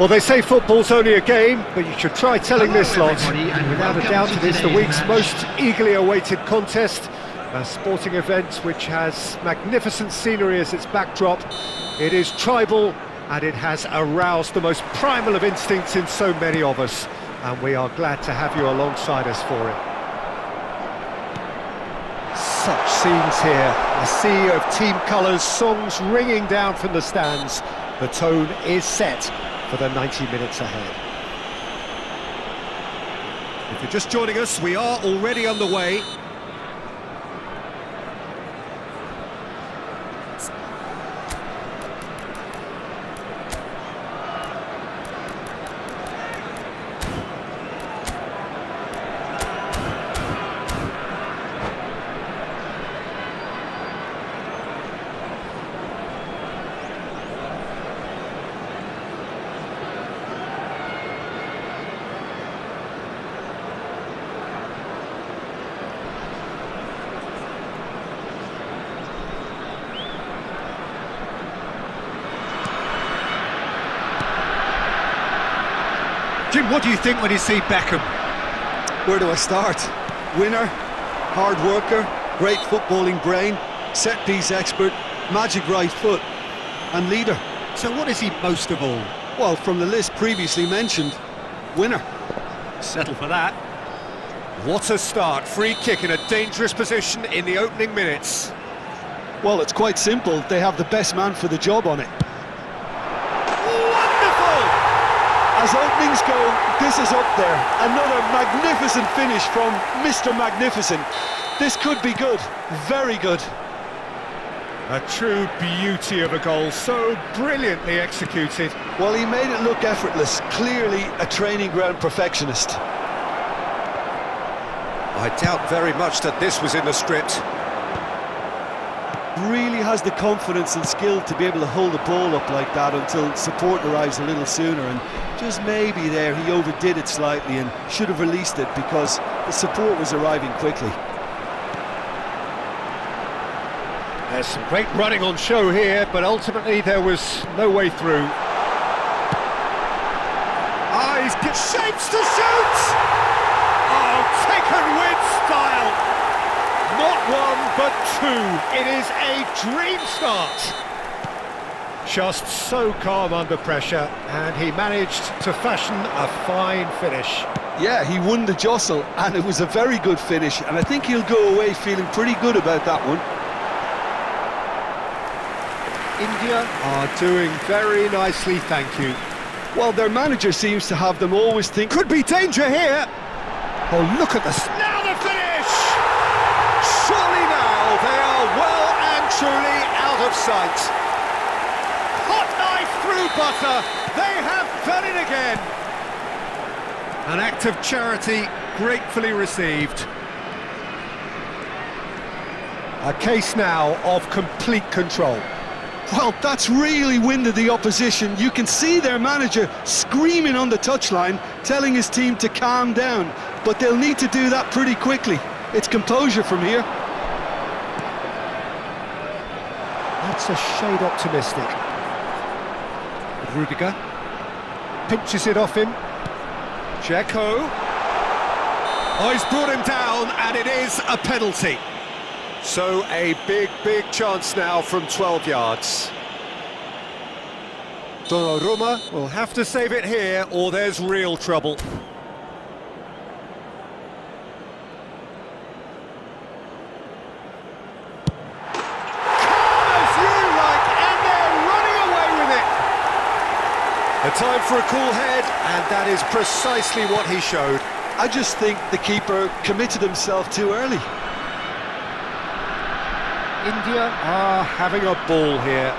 Well, they say football's only a game, but you should try telling this lot. Without a doubt, it is the week's most eagerly awaited contest. A sporting event which has magnificent scenery as its backdrop. It is tribal, and it has aroused the most primal of instincts in so many of us. And we are glad to have you alongside us for it. Such scenes here, a sea of team colours, songs ringing down from the stands. The tone is set for the 90 minutes ahead. If you're just joining us, we are already underway. Jim, what do you think when you see Beckham? Where do I start? Winner, hard worker, great footballing brain, set-piece expert, magic right foot, and leader. So what is he most of all? Well, from the list previously mentioned, winner. Settle for that. What a start. Free kick in a dangerous position in the opening minutes. Well, it's quite simple. They have the best man for the job on it. As openings go, this is up there. Another magnificent finish from Mr. Magnificent. This could be good, very good. A true beauty of a goal, so brilliantly executed. Well, he made it look effortless, clearly a training ground perfectionist. I doubt very much that this was in the script. Really has the confidence and skill to be able to hold the ball up like that until support arrives a little sooner, and just maybe there he overdid it slightly and should have released it because the support was arriving quickly. There's some great running on show here, but ultimately there was no way through. He's shapes to shoot! Oh, taken with style! Not one, but two. It is a dream start. Just so calm under pressure, and he managed to fashion a fine finish. Yeah, he won the jostle, and it was a very good finish, and I think he'll go away feeling pretty good about that one. India are doing very nicely, thank you. Well, their manager seems to have them always think... Could be danger here! Oh, look at this. Now the finish! Surely now they are well and truly out of sight. Hot knife through butter. They have done it again. An act of charity gratefully received. A case now of complete control. Well, that's really winded the opposition. You can see their manager screaming on the touchline, telling his team to calm down. But they'll need to do that pretty quickly. It's composure from here. That's a shade optimistic. Rudiger pinches it off him. Dzeko. Oh, he's brought him down, and it is a penalty. So a big chance now from 12 yards. Donnarumma will have to save it here, or there's real trouble. A time for a cool head, and that is precisely what he showed. I just think the keeper committed himself too early. India are having a ball here.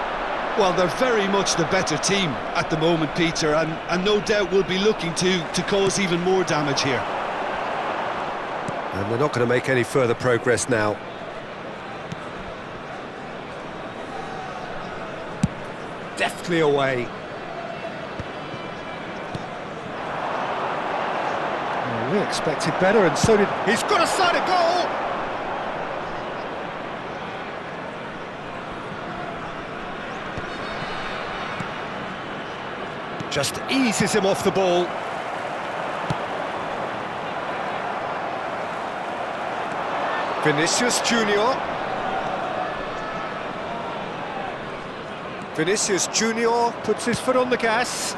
Well, they're very much the better team at the moment, Peter, and no doubt will be looking to cause even more damage here. And they're not going to make any further progress now. Deftly away. We expected better, and so did... He's got a side of goal! Just eases him off the ball. Vinicius Junior. Vinicius Junior puts his foot on the gas.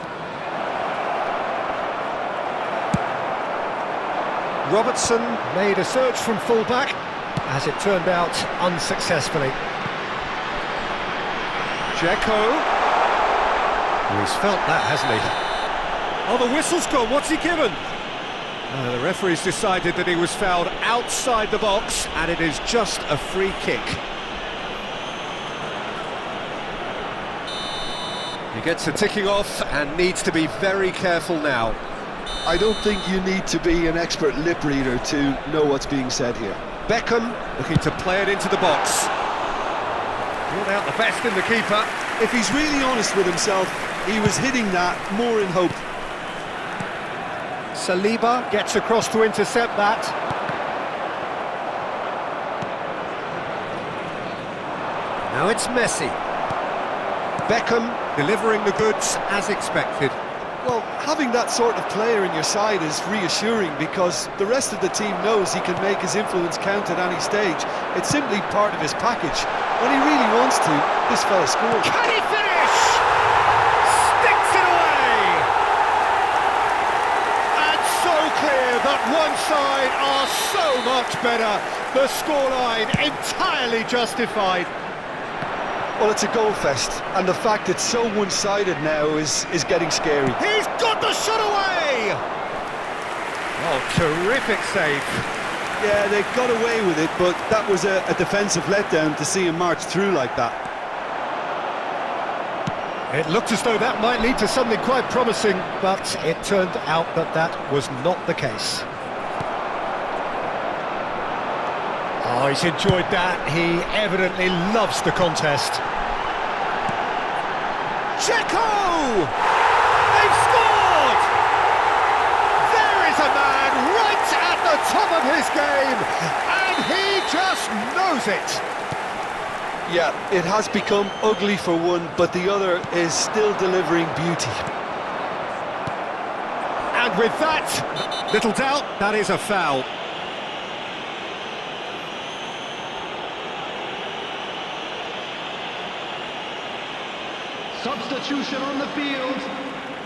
Robertson made a search from full-back, as it turned out, unsuccessfully. Dzeko. He's felt that, hasn't he? Oh, the whistle's gone. What's he given? The referee's decided that he was fouled outside the box, and it is just a free kick. He gets a ticking off and needs to be very careful now. I don't think you need to be an expert lip reader to know what's being said here. Beckham looking to play it into the box. Brought out the best in the keeper. If he's really honest with himself, he was hitting that more in hope. Saliba gets across to intercept that. Now it's Messi. Beckham delivering the goods as expected. Well, having that sort of player in your side is reassuring because the rest of the team knows he can make his influence count at any stage. It's simply part of his package. When he really wants to, this fella scores. Can he finish? Sticks it away! And so clear that one side are so much better. The scoreline entirely justified. Well, it's a goal fest, and the fact it's so one-sided now is getting scary. He's got the shot away! Oh, terrific save. Yeah, they got away with it, but that was a defensive letdown to see him march through like that. It looked as though that might lead to something quite promising, but it turned out that that was not the case. Oh, he's enjoyed that. He evidently loves the contest. Dzeko! They've scored! There is a man right at the top of his game, and he just knows it. Yeah, it has become ugly for one, but the other is still delivering beauty. And with that, little doubt, that is a foul. Substitution on the field,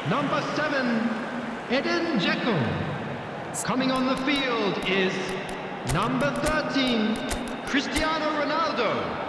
number 7, Edin Dzeko. Coming on the field is number 13, Cristiano Ronaldo.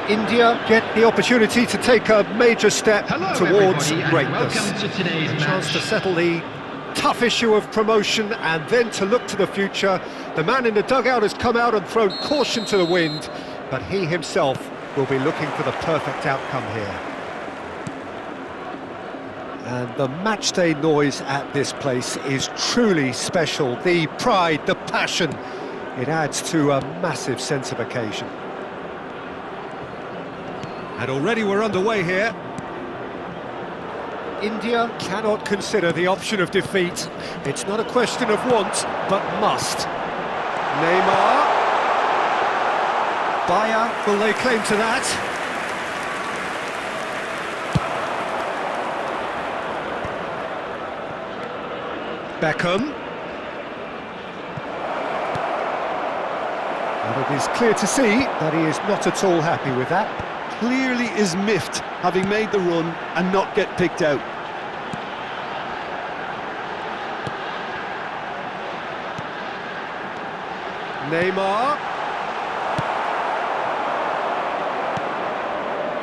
India get the opportunity to take a major step Hello, towards everybody, and greatness. welcome to today's A chance match. to settle the tough issue of promotion and then to look to the future. The man in the dugout has come out and thrown caution to the wind, but he himself will be looking for the perfect outcome here. And the matchday noise at this place is truly special. The pride, the passion, it adds to a massive sense of occasion. And already we're underway here. India cannot consider the option of defeat. It's not a question of want, but must. Neymar. Bayer will lay claim to that. Beckham. And it is clear to see that he is not at all happy with that. Clearly is miffed, having made the run and not get picked out. Neymar.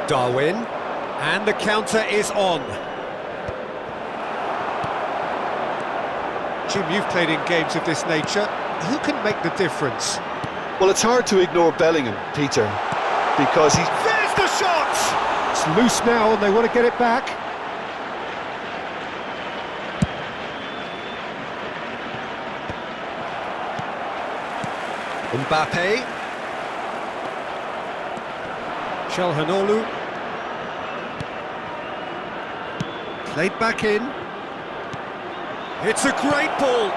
Darwin. And the counter is on. Jim, you've played in games of this nature. Who can make the difference? Well, it's hard to ignore Bellingham, Peter, because he's... There's the shot! It's loose now and they want to get it back. Mbappe. Çalhanoğlu. Played back in. It's a great ball.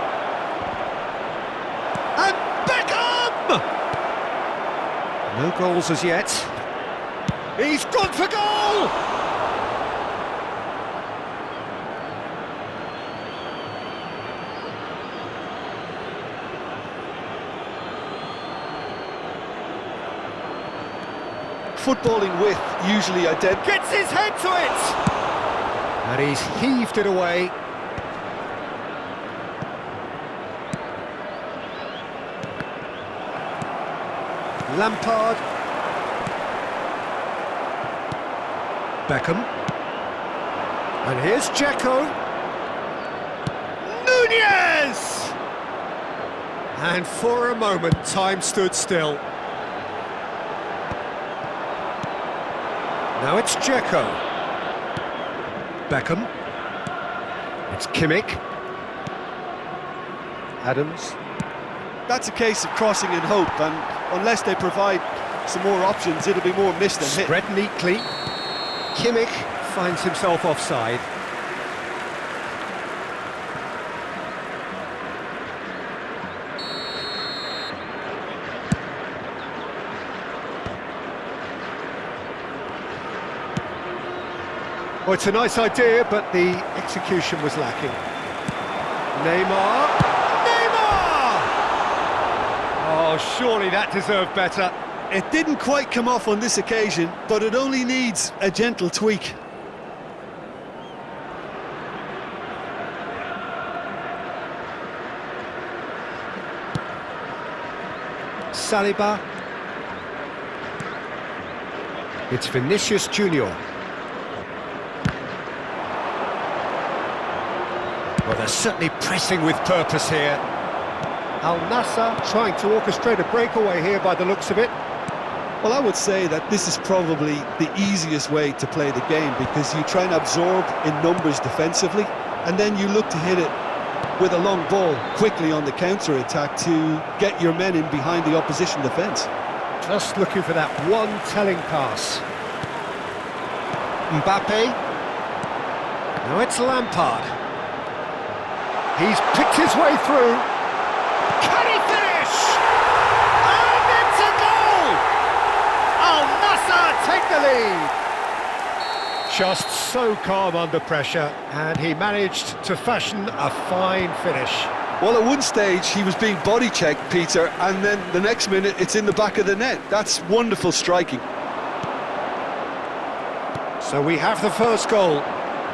And Beckham! No goals as yet. He's gone for goal! Footballing with usually Gets his head to it! And he's heaved it away. Lampard. Beckham. And here's Dzeko. Nunez! And for a moment, time stood still. Now it's Dzeko. Beckham. It's Kimmich. Adams. That's a case of crossing in hope, and unless they provide some more options, it'll be more missed than hit. Spread neatly. Kimmich finds himself offside. Well, it's a nice idea, but the execution was lacking. Neymar. Neymar! Oh, surely that deserved better. It didn't quite come off on this occasion, but it only needs a gentle tweak. Saliba. It's Vinicius Junior. Well, they're certainly pressing with purpose here. Al Nassr trying to orchestrate a breakaway here by the looks of it. Well, I would say that this is probably the easiest way to play the game, because you try and absorb in numbers defensively, and then you look to hit it with a long ball quickly on the counter-attack to get your men in behind the opposition defence. Just looking for that one telling pass. Mbappe. Now it's Lampard. He's picked his way through. Can he finish? And it's a goal! Al Nassr take the lead. Just so calm under pressure, and he managed to fashion a fine finish. Well, at one stage he was being body-checked, Peter, and then the next minute it's in the back of the net. That's wonderful striking. So we have the first goal.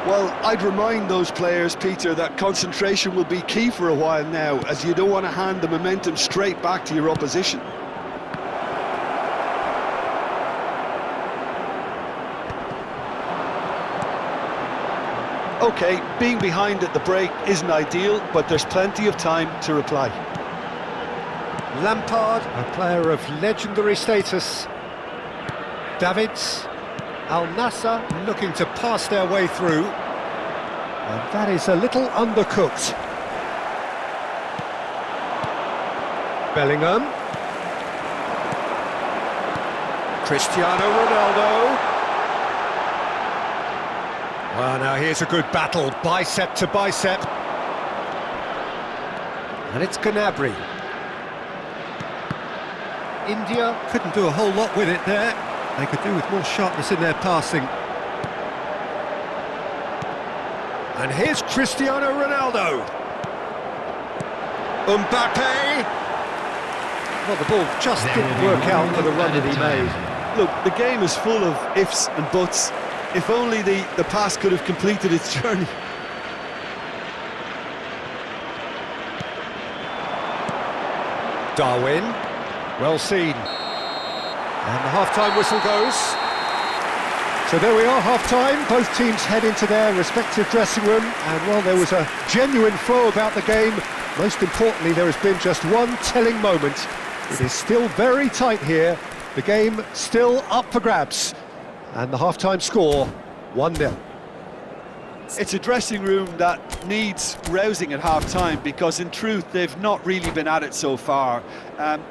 Well, I'd remind those players, Peter, that concentration will be key for a while now, as you don't want to hand the momentum straight back to your opposition. OK, being behind at the break isn't ideal, but there's plenty of time to reply. Lampard, a player of legendary status. Davids, Al Nassr looking to pass their way through. And that is a little undercooked. Bellingham. Cristiano Ronaldo. Well, now here's a good battle, bicep to bicep. And it's Gnabry. India couldn't do a whole lot with it there. They could do with more sharpness in their passing. And here's Cristiano Ronaldo. Mbappe. Well, the ball just didn't work out for the run that he made. Look, the game is full of ifs and buts. If only the pass could have completed its journey. Darwin, well seen. And the half-time whistle goes. So there we are, half-time. Both teams head into their respective dressing room. And while there was a genuine flow about the game, most importantly, there has been just one telling moment. It is still very tight here. The game still up for grabs. And the half-time score, 1-0. It's a dressing room that needs rousing at half-time because, in truth, they've not really been at it so far.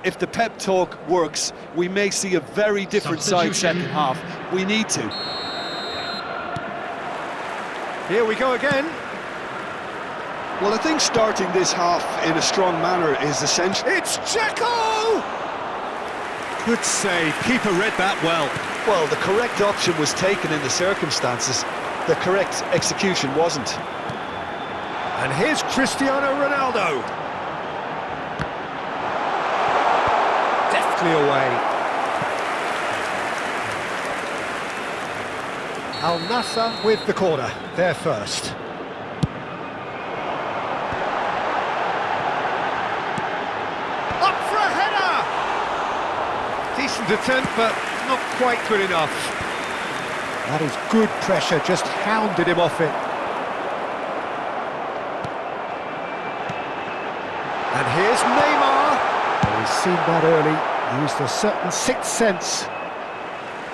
If the pep talk works, we may see a very different side second half. We need to. Here we go again. Well, I think starting this half in a strong manner is essential. It's Dzeko! Good save, keeper read that well. Well, the correct option was taken in the circumstances. The correct execution wasn't. And here's Cristiano Ronaldo. Deftly away. Al Nassr with the corner, there first. Up for a header! Decent attempt, but not quite good enough. That is good pressure, just hounded him off it. And here's Neymar. Oh, he's seen that early, used a certain sixth sense.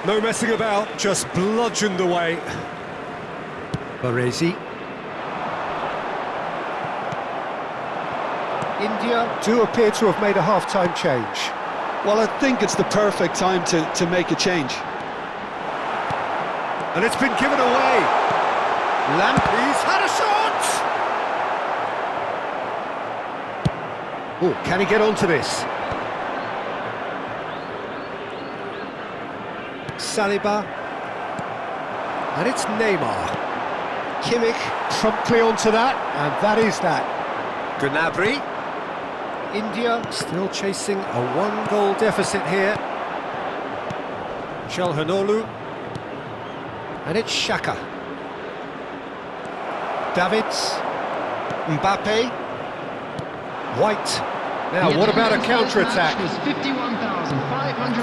No messing about, just bludgeoned away. Baresi. India do appear to have made a half-time change. Well, I think it's the perfect time to make a change. And it's been given away. He's had a shot! Oh, can he get onto this? Saliba. And it's Neymar. Kimmich promptly onto that, and that is that. Gnabry. India still chasing a one-goal deficit here. Calhanoglu. And it's Xhaka. Davids. Mbappe. White. Now, what about a counter-attack?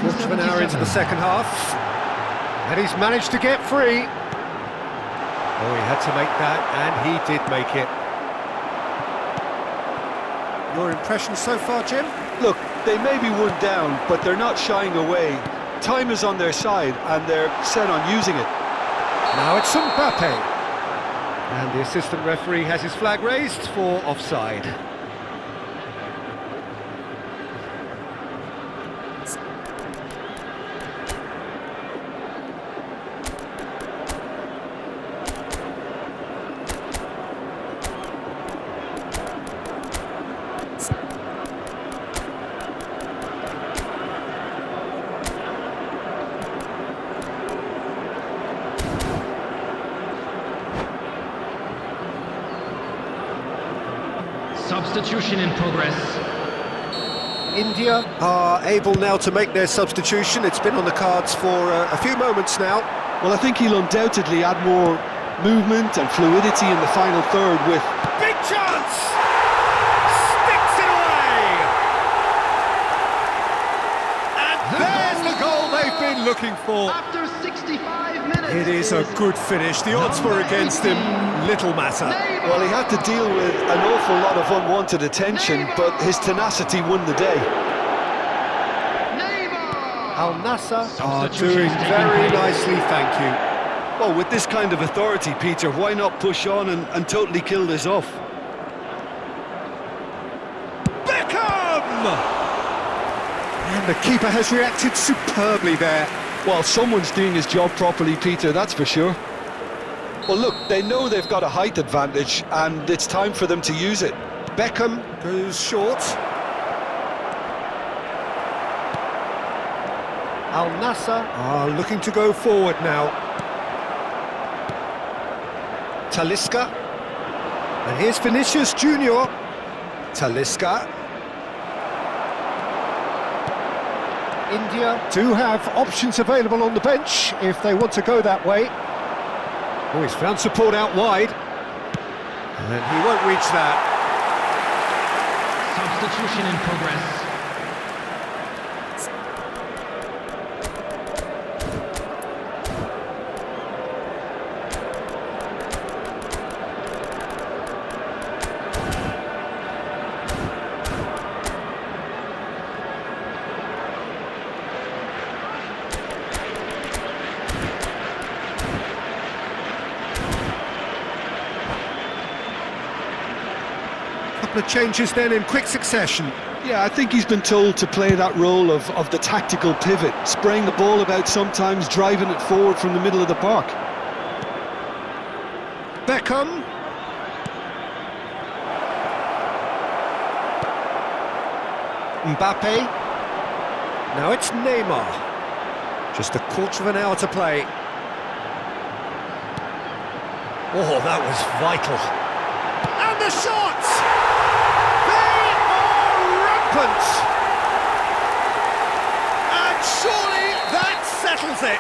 Quarter of an hour into the second half. And he's managed to get free. Oh, he had to make that, and he did make it. Your impressions so far, Jim? Look, they may be one down, but they're not shying away. Time is on their side, and they're set on using it. Now it's Mbappe. And the assistant referee has his flag raised for offside. Substitution in progress. India are able now to make their substitution. It's been on the cards for a few moments now. Well, I think he'll undoubtedly add more movement and fluidity in the final third with... Big chance! Sticks it away! And there's the goal they've been looking for. After 65 minutes. It is a good finish. The odds were against him. Little matter. Well, he had to deal with an awful lot of unwanted attention, but his tenacity won the day. Al Nassr are doing very nicely, thank you. Well, with this kind of authority, Peter, why not push on and totally kill this off? Beckham! And the keeper has reacted superbly there. Well, someone's doing his job properly, Peter, that's for sure. Well, look, they know they've got a height advantage, and it's time for them to use it. Beckham goes short. Al Nassr are looking to go forward now. Talisca. And here's Vinicius Junior. Talisca. India do have options available on the bench if they want to go that way. Oh, he's found support out wide. And he won't reach that. Substitution in progress. Couple of changes then in quick succession. Yeah, I think he's been told to play that role of the tactical pivot, spraying the ball about sometimes, driving it forward from the middle of the park. Beckham. Mbappe. Now it's Neymar. Just a quarter of an hour to play. Oh, that was vital. And the shots! They are rampant! And surely that settles it.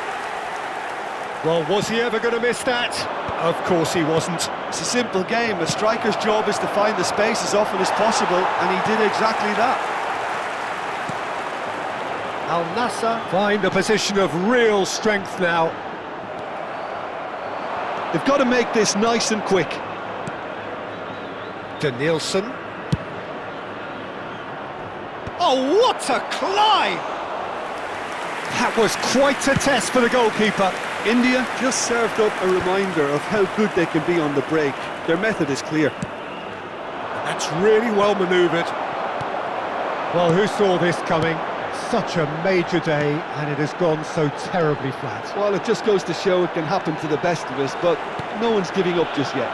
Well, was he ever going to miss that? Of course he wasn't. It's a simple game. A striker's job is to find the space as often as possible, and he did exactly that. Al Nassr find a position of real strength now. They've got to make this nice and quick. Danielson. Oh, what a climb! That was quite a test for the goalkeeper. India just served up a reminder of how good they can be on the break. Their method is clear. That's really well manoeuvred. Well, who saw this coming? Such a major day, and it has gone so terribly flat. Well, it just goes to show it can happen to the best of us, but no one's giving up just yet.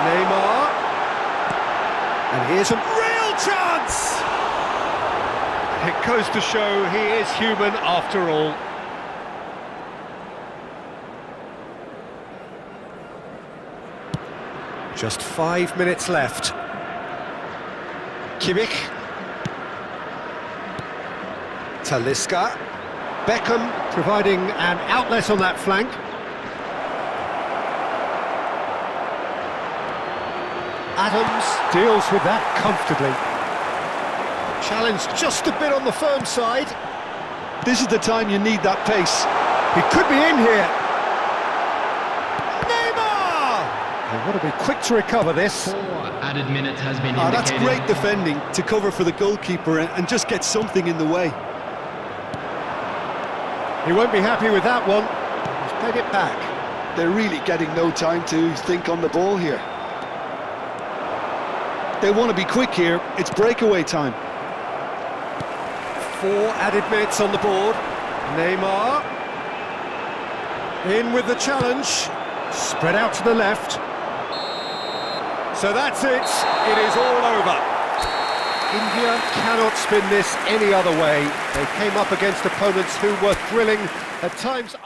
Neymar. And here's a real chance! It goes to show he is human after all. Just 5 minutes left. Kimmich. Talisca. Beckham providing an outlet on that flank. Adams deals with that comfortably. Challenge just a bit on the firm side. This is the time you need that pace. He could be in here. Neymar! They want to be quick to recover this. 4 added minutes has been indicated. That's great defending to cover for the goalkeeper and just get something in the way. He won't be happy with that one. He's played it back. They're really getting no time to think on the ball here. They want to be quick here. It's breakaway time. 4 added minutes on the board. Neymar. In with the challenge. Spread out to the left. So that's it. It is all over. India cannot spin this any other way. They came up against opponents who were thrilling, at times...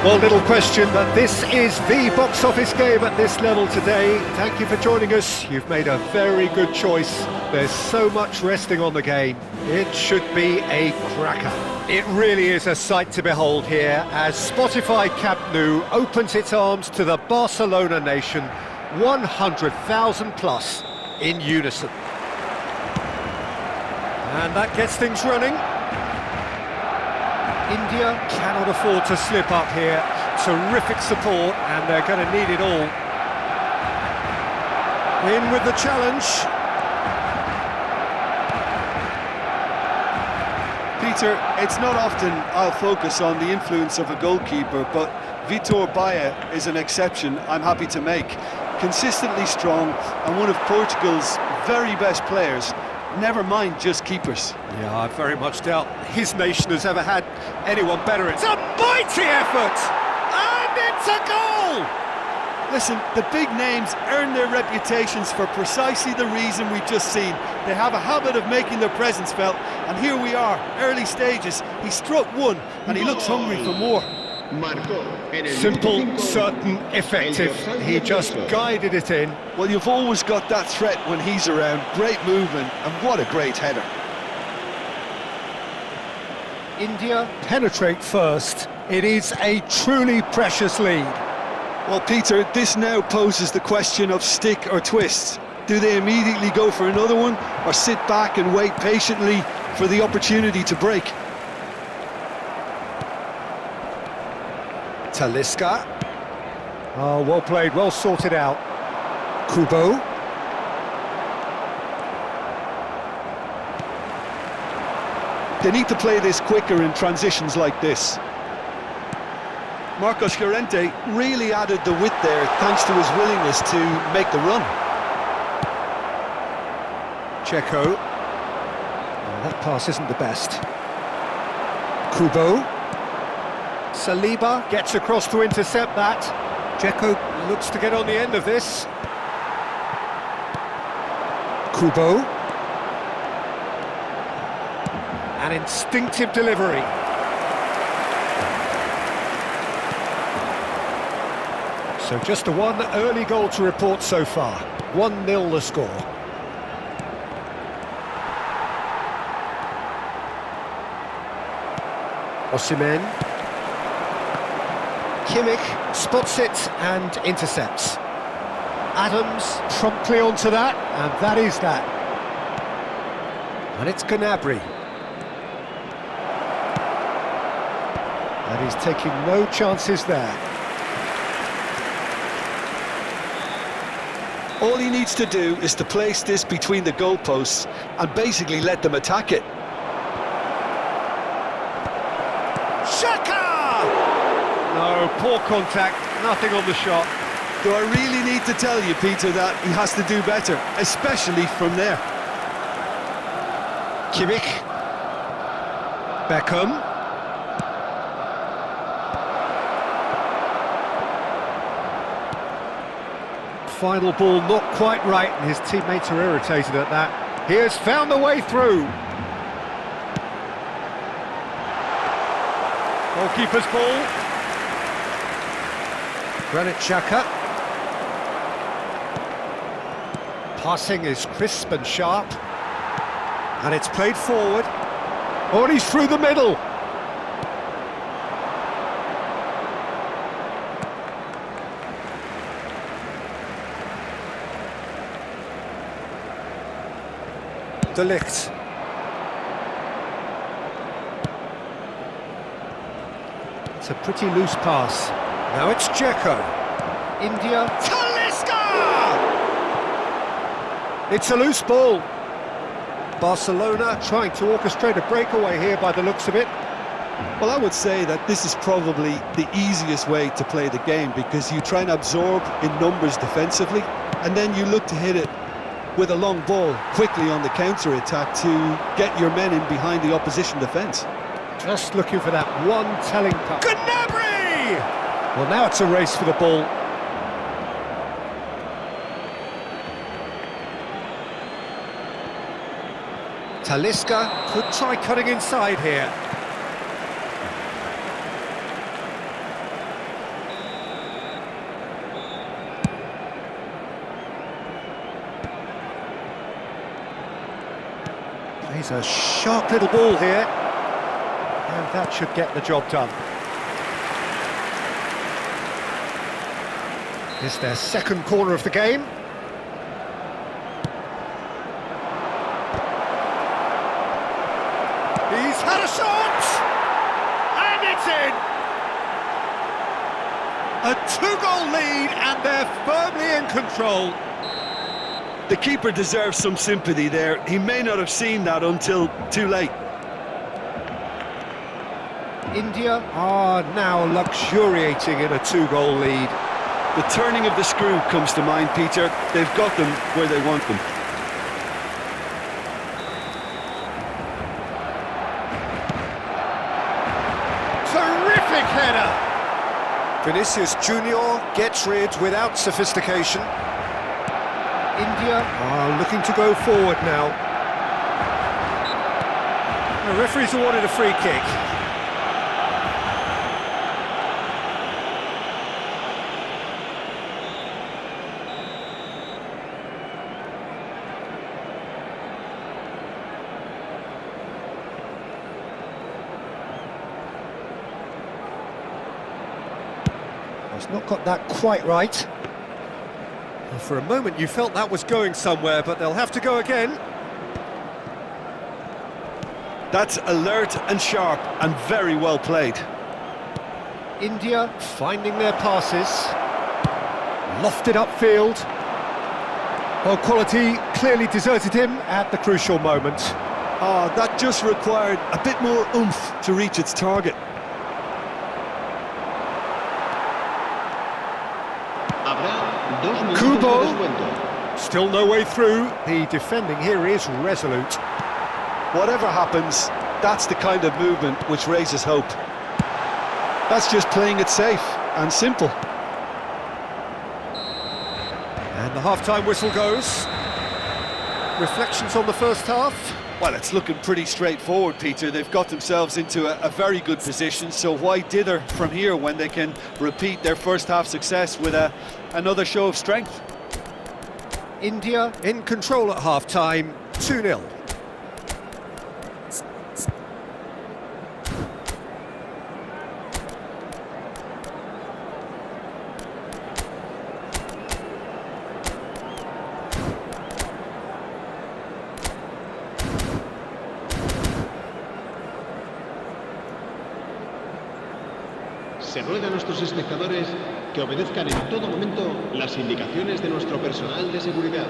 Well, little question that this is the box office game at this level today. Thank you for joining us. You've made a very good choice. There's so much resting on the game. It should be a cracker. It really is a sight to behold here as Spotify Camp Nou opens its arms to the Barcelona nation, 100,000 plus in unison. And that gets things running. India cannot afford to slip up here. Terrific support, and they're going to need it all. In with the challenge. Peter, it's not often I'll focus on the influence of a goalkeeper, but Vitor Baia is an exception I'm happy to make. Consistently strong and one of Portugal's very best players. Never mind just keepers. Yeah, I very much doubt his nation has ever had anyone better. It's a mighty effort! And it's a goal! Listen, the big names earn their reputations for precisely the reason we've just seen. They have a habit of making their presence felt, and here we are, early stages. He struck one, and he looks hungry for more. Simple, certain, effective. He just guided it in. Well, you've always got that threat when he's around. Great movement, and what a great header. India penetrate first. It is a truly precious lead. Well, Peter, this now poses the question of stick or twist. Do they immediately go for another one, or sit back and wait patiently for the opportunity to break? Talisca. Oh, well played, well sorted out. Kubo. They need to play this quicker in transitions like this. Marcos Llorente really added the width there thanks to his willingness to make the run. Checo. Oh, that pass isn't the best. Kubo. Saliba gets across to intercept that. Checo looks to get on the end of this. Kubo. An instinctive delivery. So just the one early goal to report so far. 1-0 the score. Osimhen. Kimmich spots it and intercepts. Adams promptly onto that, and that is that. And it's Gnabry. And he's taking no chances there. All he needs to do is to place this between the goalposts and basically let them attack it. No, poor contact, nothing on the shot. Do I really need to tell you, Peter, that he has to do better, especially from there? Kimmich. Beckham. Final ball not quite right, and his teammates are irritated at that. He has found the way through. Goalkeeper's ball. Granit Xhaka. Passing is crisp and sharp. And it's played forward. Oh, and he's through the middle. De Ligt. It's a pretty loose pass. Now it's Dzeko. India. Talisca! It's a loose ball. Barcelona trying to orchestrate a breakaway here by the looks of it. Well, I would say that this is probably the easiest way to play the game because you try and absorb in numbers defensively and then you look to hit it with a long ball quickly on the counter-attack to get your men in behind the opposition defence. Just looking for that one telling pass. Gnabry! Well, now it's a race for the ball. Talisca could try cutting inside here. It's a sharp little ball here, and that should get the job done. It's their second corner of the game. He's had a shot! And it's in! A two-goal lead, and they're firmly in control. The keeper deserves some sympathy there. He may not have seen that until too late. India are now luxuriating in a two-goal lead. The turning of the screw comes to mind, Peter. They've got them where they want them. Terrific header! Vinicius Junior gets rid without sophistication. India are looking to go forward now. The referee's awarded a free kick. He's not got that quite right. Well, for a moment you felt that was going somewhere, but they'll have to go again. That's alert and sharp and very well played. India finding their passes. Lofted upfield. Well, quality clearly deserted him at the crucial moment. Oh, that just required a bit more oomph to reach its target. Kubo, still no way through. The defending here is resolute. Whatever happens, that's the kind of movement which raises hope. That's just playing it safe and simple. And the half-time whistle goes. Reflections on the first half? Well, it's looking pretty straightforward, Peter. They've got themselves into a very good position, so why dither from here when they can repeat their first-half success with another show of strength? India in control at half-time, 2-0. Se ruega a nuestros espectadores que obedezcan en todo momento las indicaciones de nuestro personal de seguridad.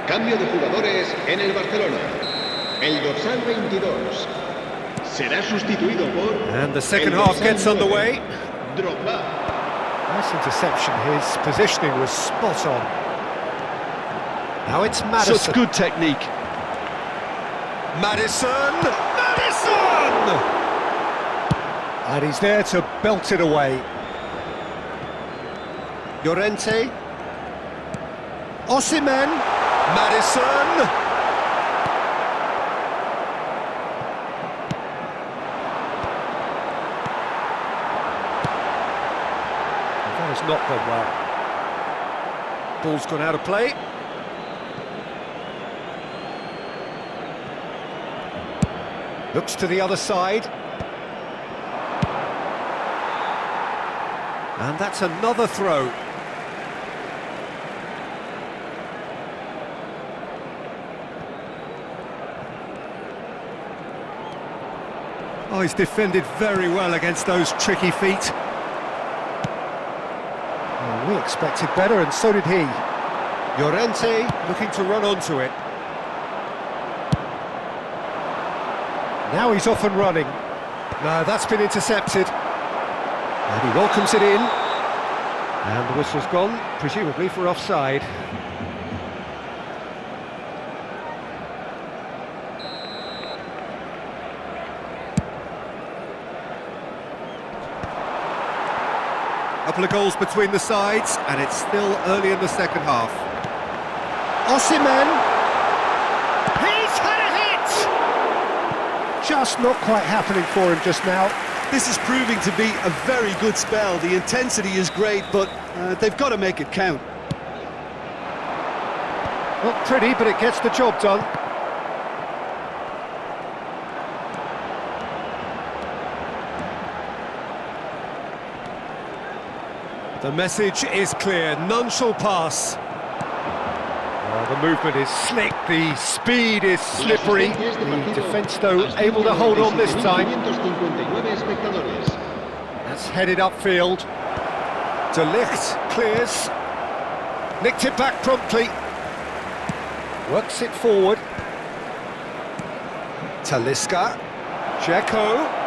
Cambio de jugadores en el Barcelona. El dorsal 22 será sustituido por... And the second half gets underway. Drogba. Nice interception, his positioning was spot on. Now it's Madison. Such good technique. Madison! Madison! And he's there to belt it away. Llorente. Osimhen. Madison! not gone well. Ball's gone out of play. Looks to the other side. And that's another throw. Oh, he's defended very well against those tricky feet. Well, we expected better, and so did he. Llorente looking to run onto it. Now he's off and running. No, that's been intercepted. And he welcomes it in. And the whistle's gone, presumably for offside. Couple of goals between the sides, and it's still early in the second half. Osimhen! He's had a hit! Just not quite happening for him just now. This is proving to be a very good spell. The intensity is great, but they've got to make it count. Not pretty, but it gets the job done. The message is clear, none shall pass. Oh, the movement is slick, the speed is slippery. The defence, though, able to hold on this time. That's headed upfield. De Ligt clears. Nicked it back promptly. Works it forward. Talisca. Dzeko.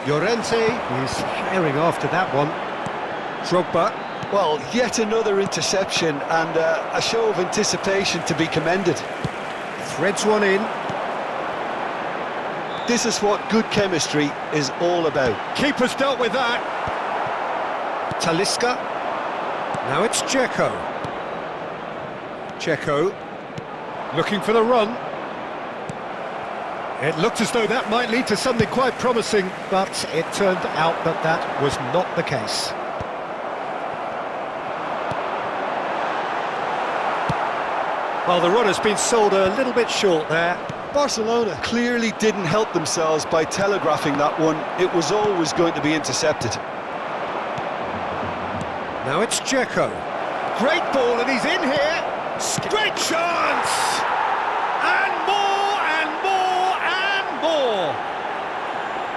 Llorente is herring after that one. Drogba. Well, yet another interception and a show of anticipation to be commended. Threads one in. This is what good chemistry is all about. Keeper's dealt with that. Talisca. Now it's Dzeko. Dzeko looking for the run. It looked as though that might lead to something quite promising, but it turned out that that was not the case. Well, the run has been sold a little bit short there. Barcelona clearly didn't help themselves by telegraphing that one. It was always going to be intercepted. Now it's Dzeko. Great ball, and he's in here. Great chance! And more, and more, and more.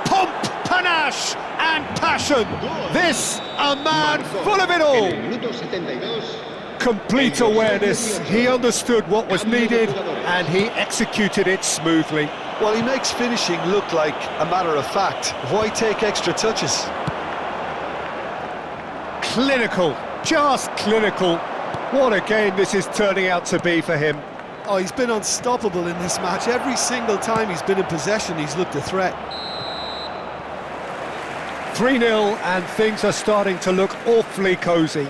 Pomp, panache, and passion. This, a man full of it all. Complete awareness. He understood what was needed, and he executed it smoothly. Well, he makes finishing look like a matter of fact. Why take extra touches? Clinical, just clinical. What a game this is turning out to be for him. Oh, he's been unstoppable in this match. Every single time he's been in possession, he's looked a threat. 3-0, and things are starting to look awfully cosy.